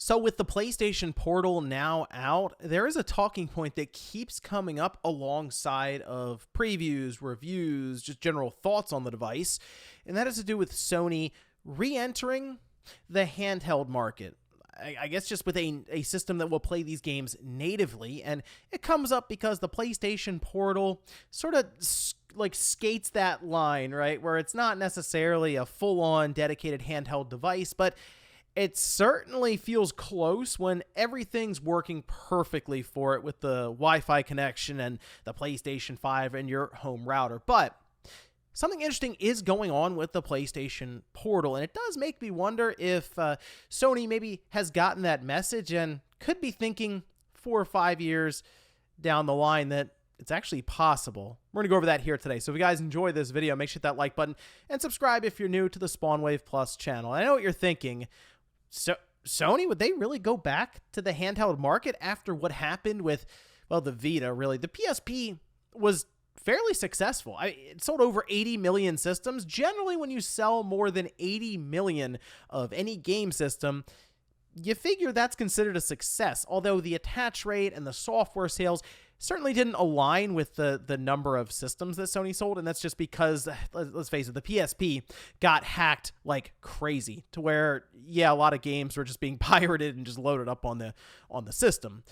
So with the PlayStation Portal now out, there is a talking point that keeps coming up alongside of previews, reviews, just general thoughts on the device, and that has to do with Sony re-entering the handheld market. I guess just with a system that will play these games natively, and it comes up because the PlayStation Portal sort of like skates that line, right, where it's not necessarily a full-on dedicated handheld device, but it certainly feels close when everything's working perfectly for it with the Wi-Fi connection and the PlayStation 5 and your home router. But something interesting is going on with the PlayStation Portal, and it does make me wonder if Sony maybe has gotten that message and could be thinking 4 or 5 years down the line that it's actually possible. We're going to go over that here today. So if you guys enjoy this video, make sure to hit that like button and subscribe if you're new to the SpawnWave Plus channel. I know what you're thinking. So Sony, would they really go back to the handheld market after what happened with, well, the Vita, really? The PSP was fairly successful. It sold over 80 million systems. Generally, when you sell more than 80 million of any game system, you figure that's considered a success, although the attach rate and the software sales certainly didn't align with the number of systems that Sony sold, and that's just because, let's face it, the PSP got hacked like crazy to where, yeah, a lot of games were just being pirated and just loaded up on the system.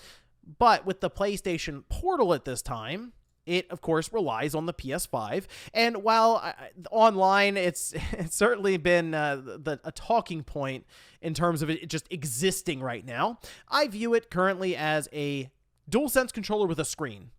But with the PlayStation Portal at this time, it, of course, relies on the PS5, and while online, it's certainly been a talking point in terms of it just existing right now. I view it currently as a DualSense controller with a screen.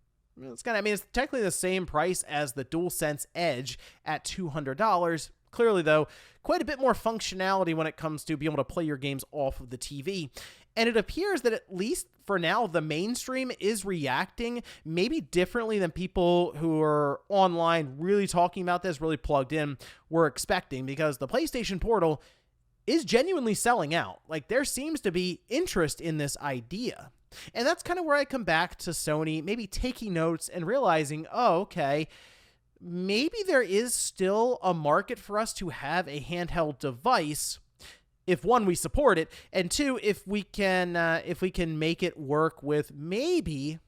It's it's technically the same price as the DualSense Edge at $200. Clearly, though, quite a bit more functionality when it comes to being able to play your games off of the TV. And it appears that, at least for now, the mainstream is reacting maybe differently than people who are online really talking about this, really plugged in, were expecting, because the PlayStation Portal is genuinely selling out. Like, there seems to be interest in this idea. And that's kind of where I come back to Sony, maybe taking notes and realizing, oh, okay, maybe there is still a market for us to have a handheld device if, one, we support it, and two, if we can make it work with maybe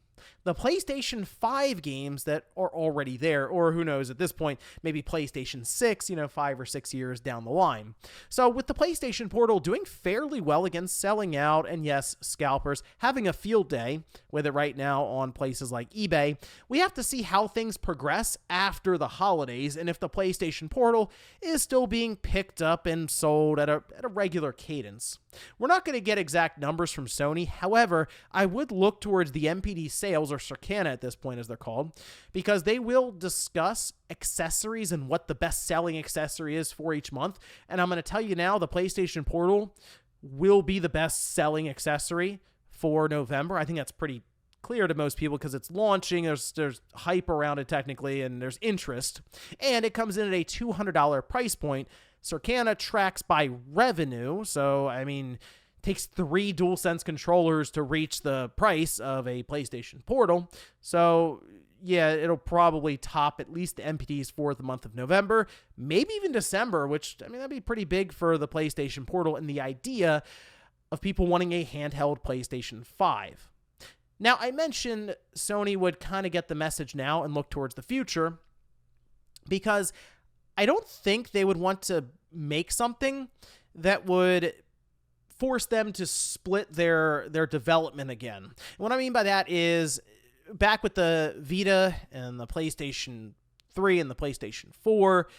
the PlayStation 5 games that are already there, or who knows, at this point, maybe PlayStation 6, 5 or 6 years down the line. So with the PlayStation Portal doing fairly well against selling out, and yes, scalpers having a field day with it right now on places like eBay, we have to see how things progress after the holidays, and if the PlayStation Portal is still being picked up and sold at a regular cadence. We're not going to get exact numbers from Sony. However, I would look towards the MPD sales, or Circana at this point as they're called, because they will discuss accessories and what the best-selling accessory is for each month. And I'm going to tell you now, the PlayStation Portal will be the best-selling accessory for November. I think that's pretty clear to most people because it's launching. There's hype around it technically, and there's interest. And it comes in at a $200 price point. Circana tracks by revenue, so, takes 3 DualSense controllers to reach the price of a PlayStation Portal. So, yeah, it'll probably top at least the MPDs for the month of November, maybe even December, which, that'd be pretty big for the PlayStation Portal and the idea of people wanting a handheld PlayStation 5. Now, I mentioned Sony would kind of get the message now and look towards the future, because I don't think they would want to make something that would force them to split their development again. And what I mean by that is, back with the Vita and the PlayStation 3 and the PlayStation 4,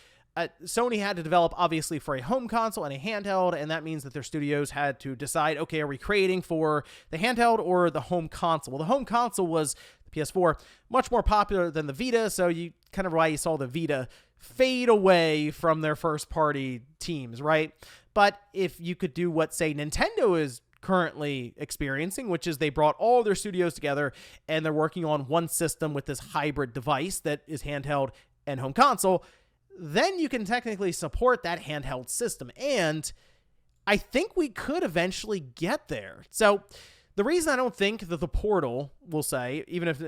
Sony had to develop, obviously, for a home console and a handheld, and that means that their studios had to decide, okay, are we creating for the handheld or the home console? Well, the home console was the PS4, much more popular than the Vita, so you kind of why you saw the Vita fade away from their first-party teams, right? But if you could do what, say, Nintendo is currently experiencing, which is they brought all their studios together and they're working on one system with this hybrid device that is handheld and home console, then you can technically support that handheld system. And I think we could eventually get there. So the reason I don't think that the Portal, we'll say, even if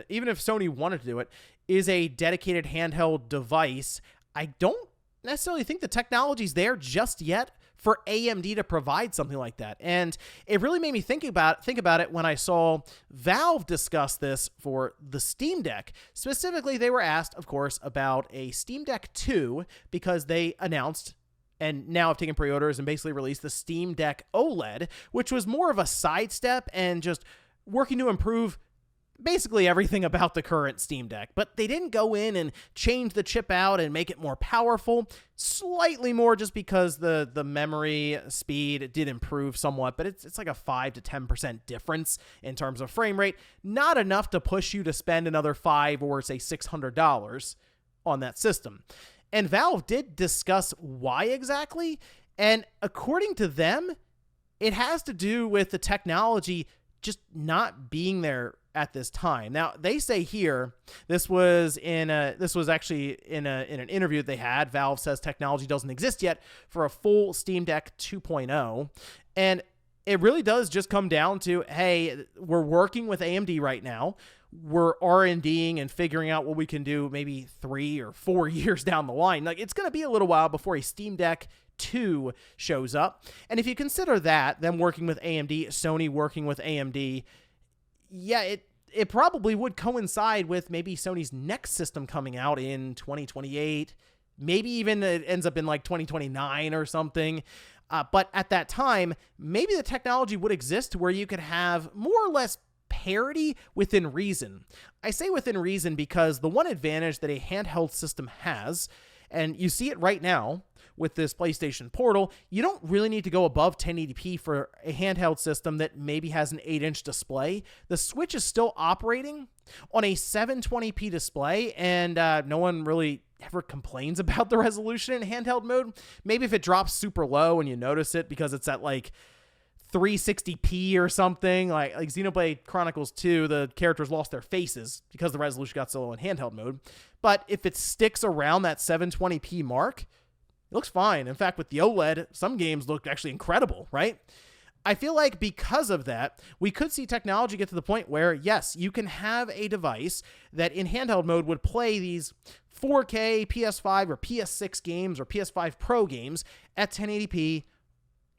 Sony wanted to do it, is a dedicated handheld device, I don't necessarily think the technology's there just yet for AMD to provide something like that. And it really made me think about it when I saw Valve discuss this for the Steam Deck. Specifically, they were asked, of course, about a Steam Deck 2 because they announced and now have taken pre-orders and basically released the Steam Deck OLED, which was more of a sidestep and just working to improve basically everything about the current Steam Deck. But they didn't go in and change the chip out and make it more powerful. Slightly more just because the memory speed did improve somewhat, but it's like a 5 to 10% difference in terms of frame rate. Not enough to push you to spend another $5 or say $600 on that system. And Valve did discuss why exactly, and according to them, it has to do with the technology just not being there at this time. Now, they say here, this was actually in an interview that they had. Valve says technology doesn't exist yet for a full Steam Deck 2.0, and it really does just come down to, hey, we're working with AMD right now. We're R&Ding and figuring out what we can do maybe 3 or 4 years down the line. Like, it's going to be a little while before a Steam Deck 2 shows up. And if you consider that, them working with AMD, Sony working with AMD, yeah, it probably would coincide with maybe Sony's next system coming out in 2028. Maybe even it ends up in like 2029 or something. But at that time, maybe the technology would exist where you could have more or less parity within reason. I say within reason because the one advantage that a handheld system has, and you see it right now with this PlayStation Portal, you don't really need to go above 1080p for a handheld system that maybe has an 8-inch display. The Switch is still operating on a 720p display, and no one really ever complains about the resolution in handheld mode. Maybe if it drops super low and you notice it because it's at like 360p or something, like Xenoblade Chronicles 2, the characters lost their faces because the resolution got so low in handheld mode. But if it sticks around that 720p mark, it looks fine. In fact, with the OLED, some games look actually incredible, right? I feel like because of that, we could see technology get to the point where, yes, you can have a device that in handheld mode would play these 4K PS5 or PS6 games or PS5 Pro games at 1080p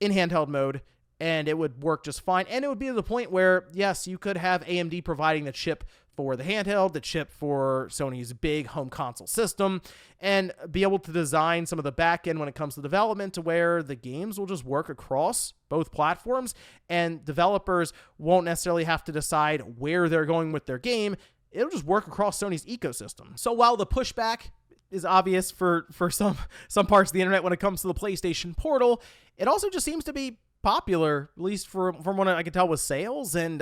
in handheld mode, and it would work just fine. And it would be to the point where, yes, you could have AMD providing the chip for the handheld, the chip for Sony's big home console system, and be able to design some of the back end when it comes to development to where the games will just work across both platforms, and developers won't necessarily have to decide where they're going with their game. It'll just work across Sony's ecosystem. So while the pushback is obvious for some parts of the internet when it comes to the PlayStation Portal, it also just seems to be popular, at least from what I can tell with sales, and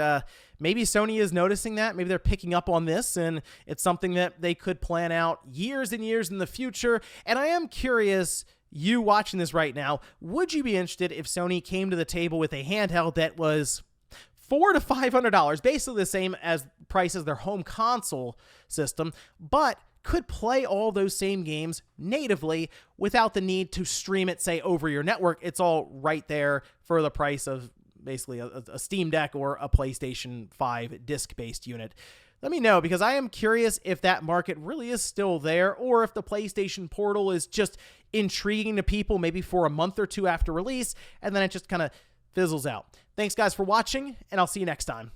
maybe Sony is noticing that. Maybe they're picking up on this, and it's something that they could plan out years and years in the future. And I am curious, you watching this right now, would you be interested if Sony came to the table with a handheld that was $400 to $500, basically the same as price as their home console system, but could play all those same games natively without the need to stream it, say, over your network? It's all right there for the price of basically a Steam Deck or a PlayStation 5 disc-based unit. Let me know, because I am curious if that market really is still there, or if the PlayStation Portal is just intriguing to people maybe for a month or two after release, and then it just kind of fizzles out. Thanks, guys, for watching, and I'll see you next time.